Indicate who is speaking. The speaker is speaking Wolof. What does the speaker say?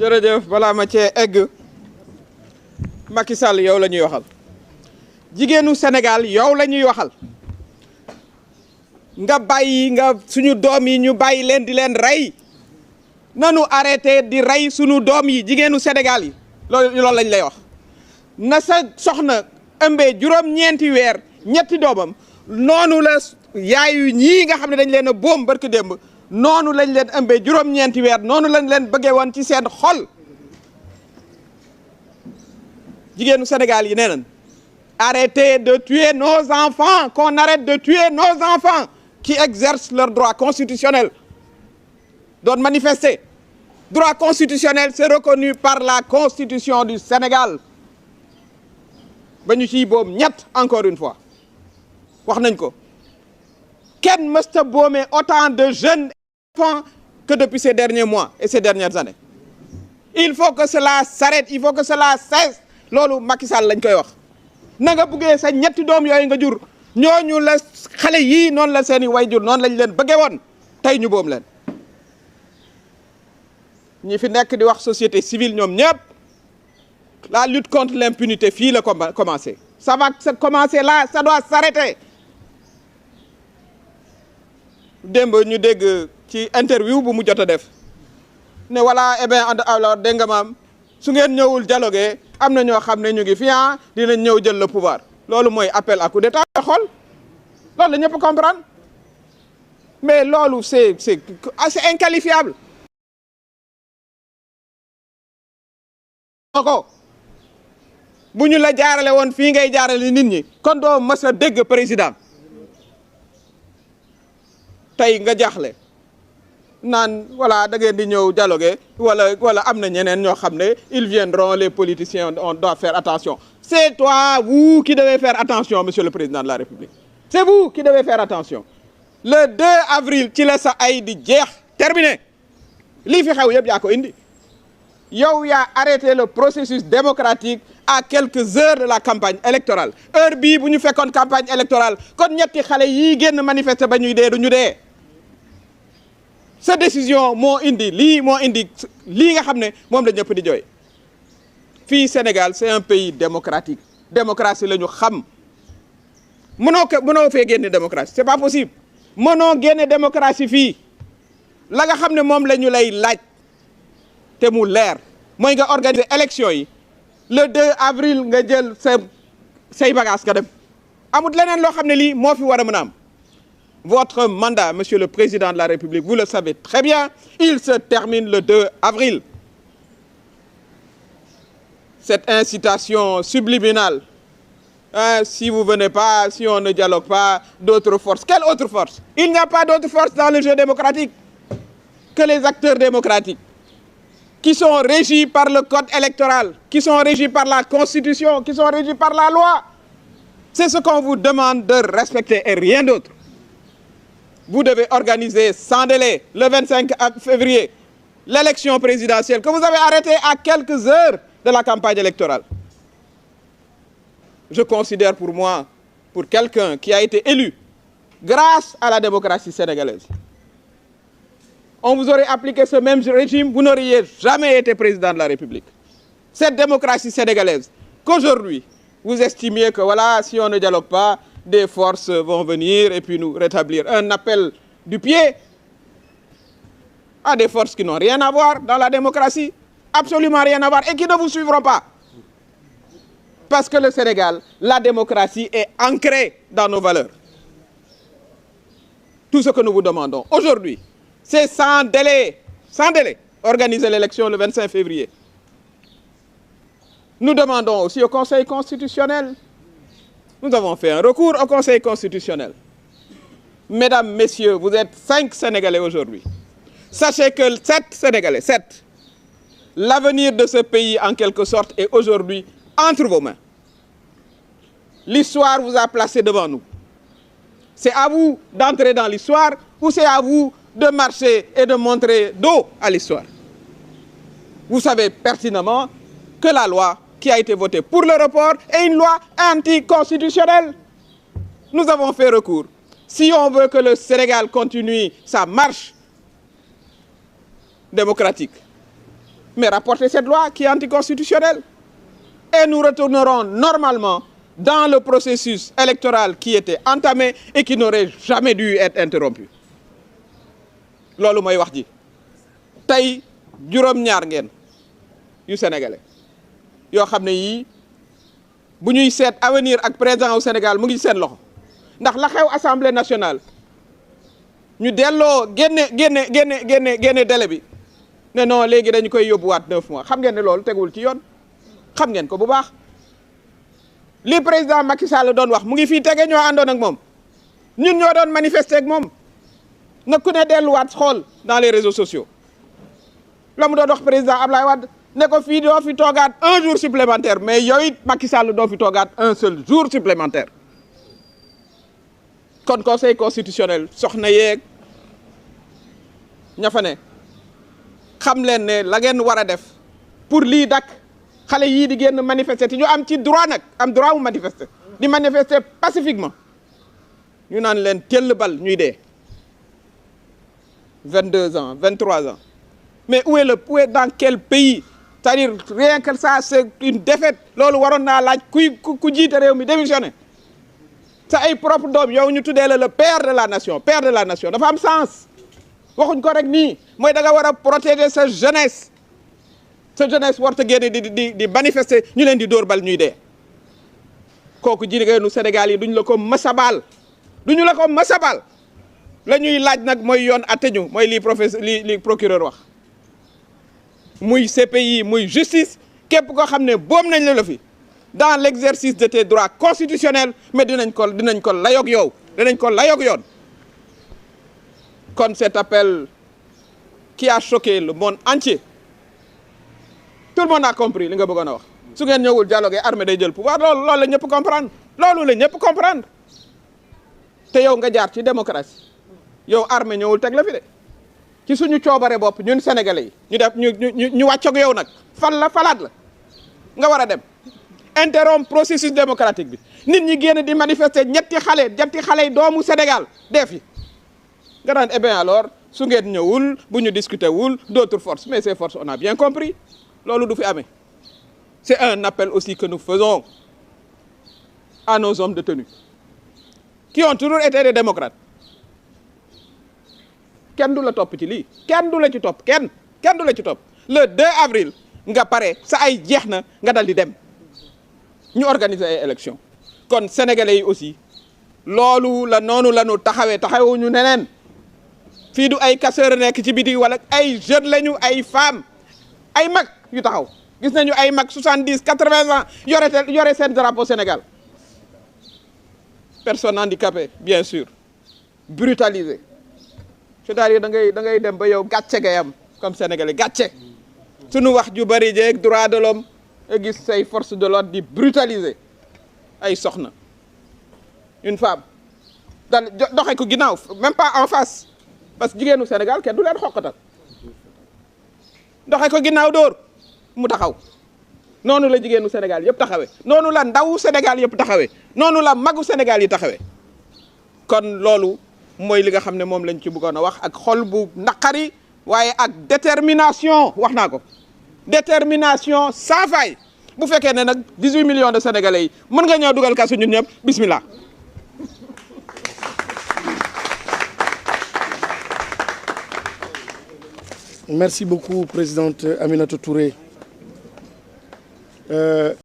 Speaker 1: jërëjëf balaa ma cee egg Macky Sall yow la ñuy waxal jigéenu Sénégal yow la ñuy waxal nga bàyyi nga suñu doom yi ñu bàyyi leen di leen rey nanu arrêté di rey suñu doom yi jigéenu Sénégal yi loolu lañ lay wax na sa soxna ëmbee juróom-ñeenti weer ñetti doomam noonu la yaayu ñii nga xam ne dañ leen a boom barki démb noonu lañ leen ëmbee juróom-ñeenti weer noonu lañ leen bëggee woon ci seen xol jigéenu Sénégal yi nee nañ arrêtez de tuer nos enfants, qu'on arrête de tuer nos enfants qui exercent leur droit constitutionnel doon manifester droit constitutionnel c'est reconnu par la constitution du Sénégal ba ñu ciy boom ñett encore une fois wax nañ ko kenn mësta boomee autant de jeunes enfants que depuis ces derniers mois et ces dernières années il faut que cela s'arrête il faut que cela cesse loolu Macky Sall lañ koy wax na nga buggee sa ñetti doom yooyu nga jur ñooñu la xale yii noonu la seeni way jur noonu lañ leen bëggee woon tey ñu boom leen ñi fi nekk di wax société civile ñoom ñëpp la lutte contre l'impunité fii la commencé ça va commencer là ça doit s'arrêter démb ñu dégg ci interview bu mu jot a def ne voilà eh bien alors dégg nga maam su ngeen ñëwul dialoguer am na ñoo xam ne ñu ngi fi dinañ ñëw jël le pouvoir loolu mooy appel à coup d'état xool loolu la ñëpp comprendre mais loolu c'est inqualifiable ko bu ñu la jaarale woon fii ngay jaarale nit ñi kon doo mës a dégg président tey nga jaaxle naan voilà da ngeen di ñëw dialoguer wala am na ñeneen ñoo xam ne ils viendront les politiciens on doit faire attention c'est toi vous qui devez faire attention monsieur le président de la République c'est vous qui devez faire attention le 2 avril ci la sa ay di jeex terminé lii fi xew yëpp yaa ko indi yow yaa arrêté le processus démocratique à quelques heures de la campagne électorale heure bii bu ñu fekkoon campagne électorale kon ñetti xale yii génn manifester ba ñuy dee du ñu dee sa décision moo indi lii nga xam ne moom la ñëpp di jooy fii Sénégal c'est un pays démocratique démocratie la ñu xam mënoo fee génne démocratie c'est pas possible mënoo génne démocratie fii la nga xam ne moom la ñu lay laaj te mu leer mooy nga organiser élection yi le 2 avril nga jël say bagages nga dem amut leneen loo xam ne lii moo fi war a mën a am votre mandat monsieur le président de la République vous le savez très bien il se termine le 2 avril cette incitation subliminale si vous venez pas si on ne dialogue pas d'autres forces quelle autre force il n'y a pas d'autre force dans le jeu démocratique que les acteurs démocratiques qui sont régis par le code électoral qui sont régis par la constitution qui sont régis par la loi c'est ce qu'on vous demande de respecter et rien d'autre. Vous devez organiser sans délai le 25 février l'élection présidentielle que vous avez arrêtée à quelques heures de la campagne électorale. Je considère pour moi, pour quelqu'un qui a été élu grâce à la démocratie sénégalaise, on vous aurait appliqué ce même régime, vous n'auriez jamais été président de la République. Cette démocratie sénégalaise, qu'aujourd'hui, vous estimiez que voilà, si on ne dialogue pas, des forces vont venir et puis nous rétablir. Un appel du pied à des forces qui n'ont rien à voir dans la démocratie, absolument rien à voir, et qui ne vous suivront pas. Parce que le Sénégal, la démocratie est ancrée dans nos valeurs. Tout ce que nous vous demandons aujourd'hui, c'est sans délai, organiser l'élection le 25 février. Nous demandons aussi au Conseil constitutionnel. Nous avons fait un recours au Conseil constitutionnel. Mesdames, messieurs, vous êtes 5 Sénégalais aujourd'hui. Sachez que 7 Sénégalais, 7. L'avenir de ce pays, en quelque sorte, est aujourd'hui entre vos mains. L'histoire vous a placé devant nous. C'est à vous d'entrer dans l'histoire ou c'est à vous de marcher et de montrer dos à l'histoire. Vous savez pertinemment que la loi qui a été votée pour le report est une loi anticonstitutionnelle. Nous avons fait recours. Si on veut que le Sénégal continue sa marche démocratique, mais rapporter cette loi qui est anticonstitutionnelle. Et nous retournerons normalement dans le processus électoral qui était entamé et qui n'aurait jamais dû être interrompu. loolu mooy wax ji tey juróom-ñaar ngeen yu sénégalais yoo xam ne yii bu ñuy seet avenir ak président au Sénégal mu ngi seen loxo ndax la xew assemblée nationale ñu delloo génne délai bi ne non léegi dañu koy yóbbuwaat 9 mois xam ngeen ne loolu tegul ci yoon xam ngeen ko bu baax li président Macky Sall doon wax mu ngi fii tege ñoo àndoon ak moom ñun ñoo doon manifester ak moom na ku ne delluwaat xool dans les réseaux sociaux la mu doon wax président Ablaye Wade ne ko fii doo fi toogaat un jour supplémentaire mais yow it Macky Sall doo fi toogaat un seul jour supplémentaire kon conseil constitutionnel soxna yeeg ña fa ne xam leen ne la ngeen war a def pour lii dak xale yii di génn manifester te ñu am ci droit nag am droit mu manifester di manifester pacifiquement ñu naan leen tell bal ñuy dee 22 ans 23 ans mais où est dans quel pays c'est-à-dire rien que ça c'est une défaite loolu waroon naa laaj ku jiite réew mi démissionné sa ay propre doom yow ñu tuddee la le père de la nation dafa am sens waxuñ ko rek nii mooy da nga war a protéger sa jeunesse warta génne di manifester ñu leen di dóor bal ñuy dee kooku jigéenu Sénégal yi duñ la ko mësabaal duñu la ko mësabaal la ñuy laaj nag mooy yoon atte ñu mooy li procureur wax muy CPI muy justice képp koo xam ne boom nañ la fi dans l'exercice de tes droits constitutionnels mais dinañ ko layoog yoon kon cet appel qui a choqué le monde entier tout le monde a compris li nga bëggoon a wax su ngeen ñëwul dialogue armée day jël pouvoir loolu la ñëpp comprendre te yow nga jaar ci démocratie yow armée ñëwul teg la fi de ci suñu coobare bopp ñun sénégalais yi ñu wàccoog yow nag falaat la nga war a dem interrompre processus démocratique bi nit ñi génn di manifester ñetti xale yi doomu Sénégal def yi nga naan eh bien alors su ngeen ñëwul bu ñu discuter wul d'autres forces mais ces forces on a bien compris loolu du fi amee c'est un appel aussi que nous faisons à nos hommes de tenue qui ont toujours été des démocrates kenn du la topp ci lii kenn du la ci topp le 2 avril nga pare sa ay jeex na nga dal di dem ñu organiser ay élections kon sénégalais yi aussi loolu la noonu la ñu taxawuñu neneen fii du ay casseurs nekk ci biti wala ay jeunes lañu ay femmes ay mag yu taxaw gis nañu ay mag 70 80 ans yore seen drapeau Sénégal personnes handicapées bien sûr brutalisées c'est-à-dire da ngay dem ba yow gàcce ngay am comme sénégalais gàcce suñu wax ju bari jeeg droit de l'homme gis say forces de l'ordre di brutaliser ay soxna une femme dal doxe ko ginnaaw même pas en face parce que jigéenu Sénégal kenn du leen xoqatal doxe ko ginnaaw dóor mu taxaw noonu la jigéenu Sénégal yëpp taxawee noonu la ndawu Sénégal yëpp taxawee noonu la magu Sénégal yi taxawee kon loolu mooy li nga xam ne moom lañ ci bëggoon a wax ak xol bu naqari waaye ak détermination wax naa ko détermination sans faille bu fekkee ne nag 18 millions de sénégalais yi mën nga ñëw dugal kasu ñun ñëpp bismillah.
Speaker 2: Merci beaucoup, présidente Aminata Touré.